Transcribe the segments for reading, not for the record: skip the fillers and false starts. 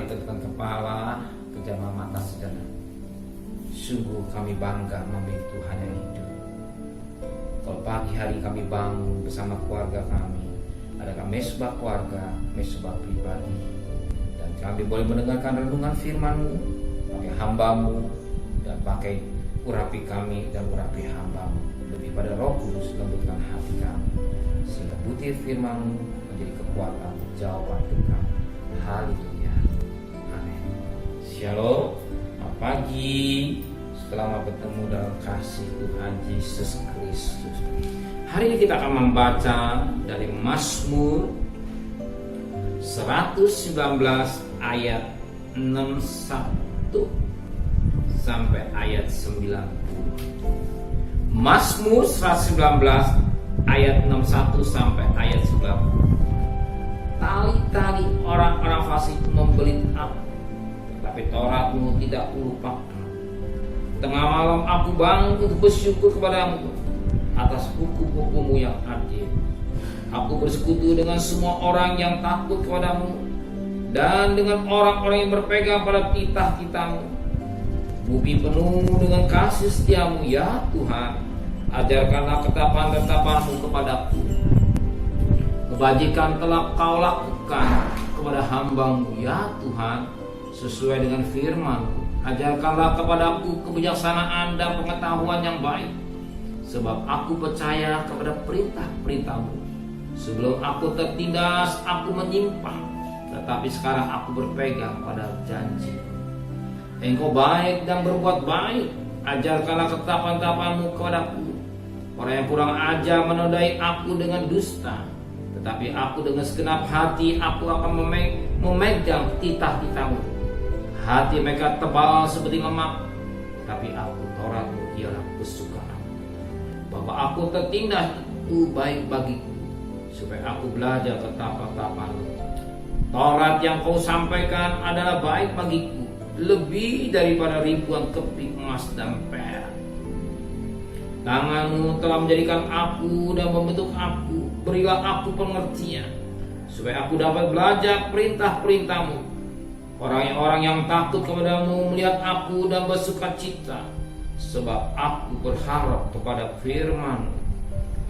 Mari tegakkan kepala, pejamkan mata sejenak. Sungguh kami bangga memiliki Tuhan yang hidup. Kalau pagi hari kami bangun bersama keluarga kami, adakah mesbah keluarga, mesbah pribadi, dan kami boleh mendengarkan renungan firman-Mu pakai hamba-Mu dan pakai urapi kami dan urapi hamba-Mu. Lebih pada Roh Kudus lembutkan hati kami, sehingga butir firman-Mu menjadi kekuatan jawaban untuk kami. Haleluya. Amin. Shalom. Selamat pagi. Selamat bertemu dalam kasih Tuhan Yesus Kristus. Hari ini kita akan membaca dari Mazmur 119 ayat 61 sampai ayat 90. Mazmur 119 ayat 61 sampai ayat 90. Tali-tali orang-orang fasik membelit aku, tetapi Taurat-Mu tidak kulupakan. Tengah malam aku bangun untuk bersyukur kepadamu atas hukum-hukum-Mu yang adil. Aku bersekutu dengan semua orang yang takut kepadamu dan dengan orang-orang yang berpegang pada titah-titah-Mu. Bumi penuh dengan kasih setia-Mu, ya Tuhan. Ajarkanlah ketetapan-ketetapan-Mu kepadaku. Kebajikan telah Kau lakukan kepada hamba-Mu, ya Tuhan, sesuai dengan firman-Mu. Ajarkanlah kepadaku kebijaksanaan dan pengetahuan yang baik, sebab aku percaya kepada perintah-perintah-Mu. Sebelum aku tertindas, aku menyimpang, tetapi sekarang aku berpegang pada janji. Engkau baik dan berbuat baik. Ajarkanlah ketetapan-ketetapan-Mu kepadaku. Orang yang kurang ajar menodai aku dengan dusta, tetapi aku dengan segenap hati aku akan memegang titah-titah-Mu. Hati mereka tebal seperti lemak, tapi aku Taurat-Mu ialah kesukaan. Bahwa aku tertindas itu baik bagiku, supaya aku belajar ketetapan-ketetapan-Mu. Taurat yang Kau sampaikan adalah baik bagiku, lebih daripada ribuan kepik emas dan perak. Tangan-Mu telah menjadikan aku dan membentuk aku. Berilah aku pengertian, supaya aku dapat belajar perintah-perintah-Mu. Orang-orang yang takut kepadamu melihat aku dan bersuka cita, sebab aku berharap kepada firman-Mu.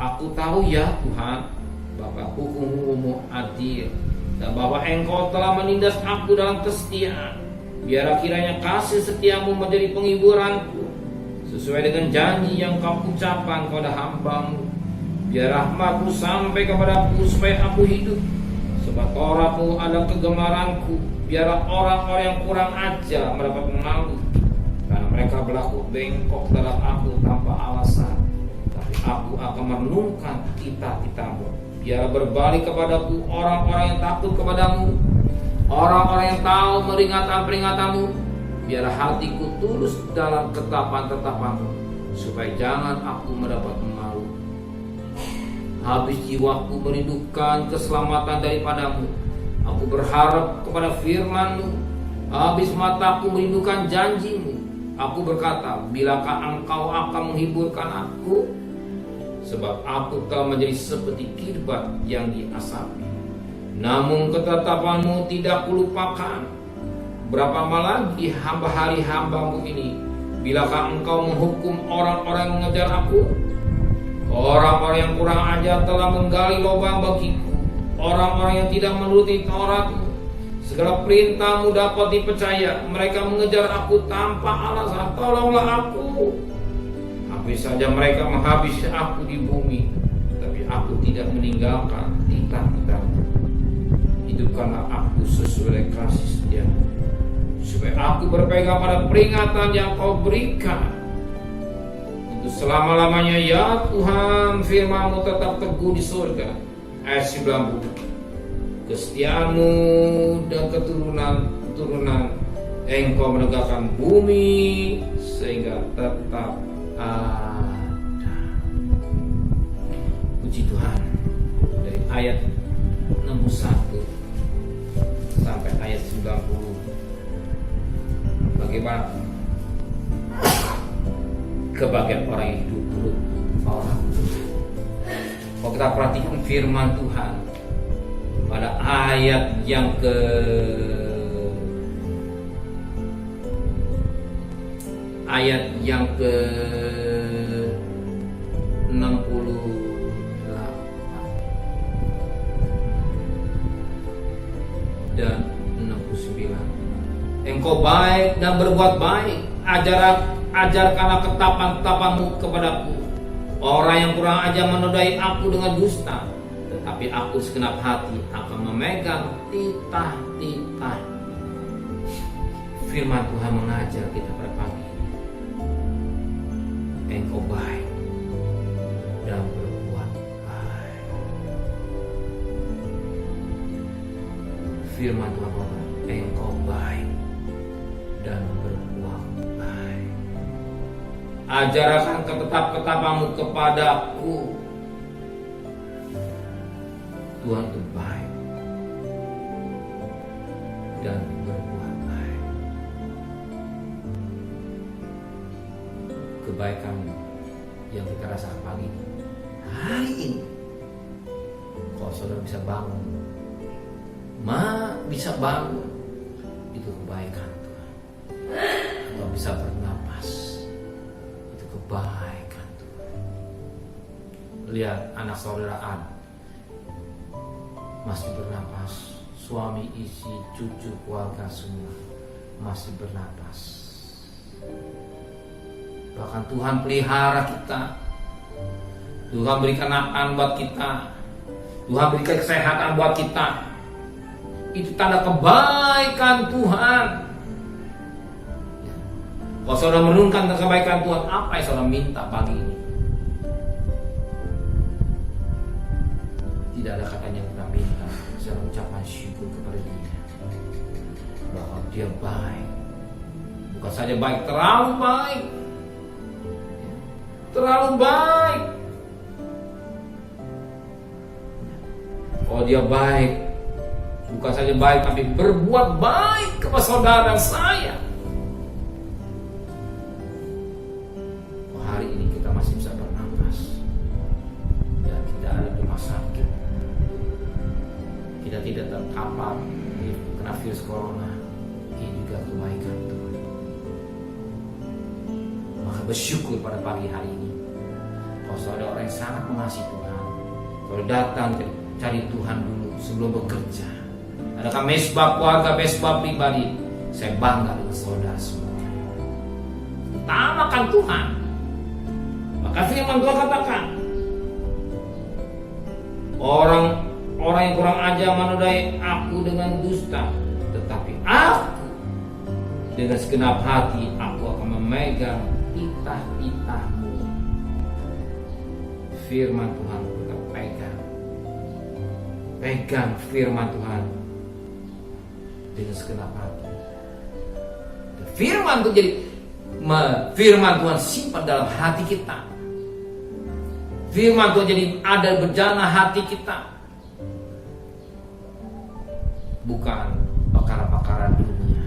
Aku tahu, ya Tuhan, bahwa hukum-Mu adil, dan bahwa Engkau telah menindas aku dalam kesetiaan. Biarlah kiranya kasih setia-Mu menjadi penghiburanku, sesuai dengan janji yang Kau ucapkan kepada hamba-Mu. Biar rahmat-Mu sampai kepadaku supaya aku hidup, sebab Taurat-Mu adalah kegemaranku. Biarlah orang-orang yang kurang ajar mendapat malu, karena mereka berlaku bengkok dalam aku tanpa alasan. Tapi aku akan merenungkan titah-titah-Mu. Biarlah berbalik kepadaku orang-orang yang takut kepadamu, orang-orang yang tahu peringatan-peringatan-Mu. Biarlah hatiku tulus dalam ketetapan-ketetapan-Mu, supaya jangan aku mendapat malu. Habis jiwaku merindukan keselamatan daripadamu. Aku berharap kepada firman-Mu. Habis mataku merindukan janji-Mu. Aku berkata, bilakah Engkau akan menghiburkan aku? Sebab aku telah menjadi seperti kirbat yang diasapi. Namun ketetapan-Mu tidak kulupakan. Berapa lama lagi hari hamba-Mu ini? Bilakah Engkau menghukum orang-orang yang mengejar aku? Orang-orang yang kurang ajar telah menggali lubang bagiku. Orang-orang yang tidak menuruti Taurat-Mu. Segala perintah-Mu dapat dipercaya. Mereka mengejar aku tanpa alasan. Tolonglah aku. Habis saja mereka menghabisi aku di bumi, tapi aku tidak meninggalkan titah-titah-Mu. Hidupkanlah aku sesuai kasih setia-Mu, supaya aku berpegang pada peringatan yang Kau berikan untuk selama-lamanya, ya Tuhan. Firman-Mu tetap teguh di surga. Ayat 90. Kesetiaan-Mu dan keturunan Engkau menegakkan bumi sehingga tetap ada. Puji Tuhan. Dari ayat 61 sampai ayat 90. Bagaimana kebahagiaan orang yang hidup menurut Taurat? Kalau kita perhatikan firman Tuhan pada ayat yang ayat yang ke 68 dan 69. Engkau baik dan berbuat baik, ajarkanlah ketetapan-ketetapanmu kepadaku. Orang yang kurang ajar menodai aku dengan dusta, tetapi aku segenap hati akan memegang titah-titah. Firman Tuhan mengajar kita pada pagi ini. Engkau baik dan berbuat baik. Firman Tuhan berkata, engkau baik dan berbuat baik. Ajarkan ketetapan-ketetapanmu kepadaku. Tuhan itu baik dan berbuat baik. Kebaikan yang kita rasakan pagi ini, hari ini, kalau saudara bisa bangun, bisa bangun, itu kebaikan Tuhan. Kalau bisa bernapas, itu kebaikan Tuhan. Lihat anak saudara Ad masih bernapas, suami, istri, cucu, keluarga semua masih bernapas. Bahkan Tuhan pelihara kita, Tuhan berikan makan buat kita, Tuhan berikan kesehatan buat kita. Itu tanda kebaikan Tuhan. Kalau saudara merenungkan kebaikan Tuhan, apa yang saudara minta pagi ini? Tidak ada katanya yang kita minta, saya ucapkan syukur kepada Dia bahwa Dia baik. Bukan saja baik, terlalu baik. Terlalu baik. Kalau Dia baik, bukan saja baik, tapi berbuat baik kepada saudara dan saya. Hari ini kita masih bisa bernapas dan tidak ada rumah sakit. Kita tidak terpapar kena virus corona. Ini juga kebaikan Tuhan. Maka bersyukur pada pagi hari ini. Kalau saudara orang yang sangat mengasihi Tuhan, kalau datang cari Tuhan dulu sebelum bekerja. Adakah mesbah keluarga, mesbah pribadi? Saya bangga dengan saudara semua. Utamakan Tuhan. Maka firman Tuhan katakan, orang yang kurang ajar menodai aku dengan dusta, tetapi aku dengan segenap hati aku akan memegang titah-titahmu. Firman Tuhan kita pegang firman Tuhan dengan segenap hati. Firman Tuhan simpan dalam hati kita. Firman Tuhan jadi ada berjana hati kita. Bukan perkara-perkara dunia,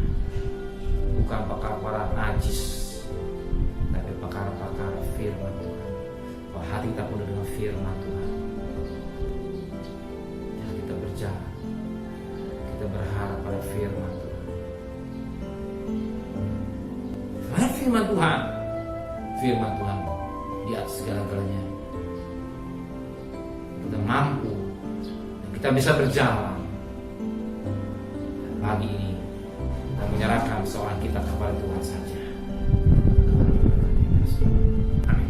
bukan perkara-perkara najis, tapi perkara-perkara firman Tuhan. Kalau hati kita penuh dengan firman Tuhan, ya kita berjalan, kita berharap pada firman Tuhan. Firman Tuhan di atas segala-galanya. Kita mampu dan kita bisa berjalan. Pagi ini kita menyerahkan seorang kita kepada Tuhan saja. Amin.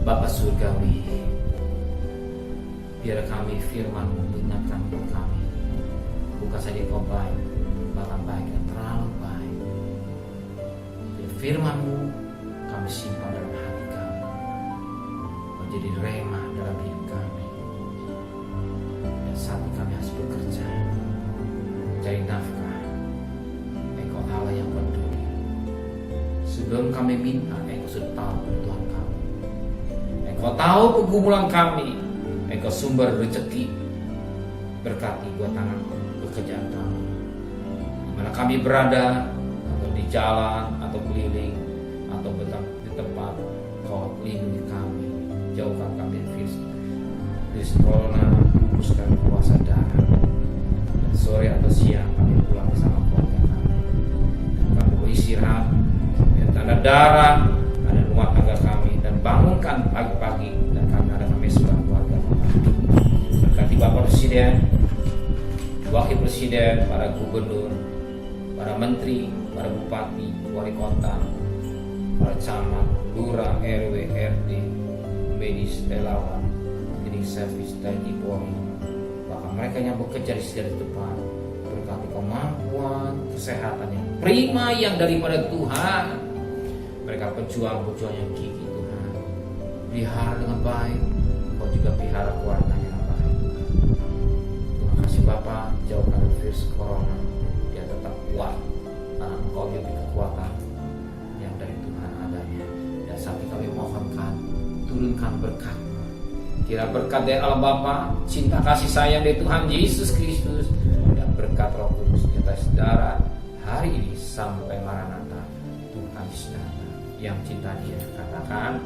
Bapa surgawi, biar kami firman-Mu mengingatkan kepada kami, bukan saja Kau baik, bahkan baik dan terlalu baik. Biar firman-Mu kami simpan dalam hati kami, menjadi rema dalam hidup kami. Dan saat kami harus bekerja, cari nafkah, Engkau Allah yang peduli. Sebelum kami minta, Engkau sudah tahu kebutuhan kami. Engkau tahu pergumulan kami. Engkau sumber rezeki. Berkati buat tangan pekerjaan kami. Di mana kami berada, atau di jalan, atau keliling, atau di tempat, Kau lindungi kami. Jauhkan kami dari virus corona, hembuskan kuasa darah. Sore atau siang kami pulang bersama keluarga kami, dan kami beristirahat sampai Dara, ada rumah tangga kami, dan bangunkan pagi-pagi dan kami ada mesbah keluarga kami. Berkati Bapak Presiden, Wakil Presiden, para gubernur, para menteri, para bupati, wali kota, para camat, lurah, RW, RD, medis, relawan, cleaning service, TNI, Polri, bahkan mereka yang bekerja di setiap depan. Berkati kemampuan, kesehatan yang prima yang daripada Tuhan. Mereka pejuang-pejuang yang gigih Tuhan. Pelihara dengan baik, Kau juga pelihara keluarganya dengan baik. Terima kasih Bapa, jauhkan virus corona, dia tetap kuat karena Engkau juga kekuatan yang dari Tuhan adanya. Dan saat ini kami mohonkan, turunkan berkat. Kira berkat dari Allah Bapa, cinta kasih sayang dari Tuhan Yesus Kristus, dan berkat Roh Kudus di atas saudara hari ini sampai Maranatha. Tuhan Yesus yang cinta Dia, katakan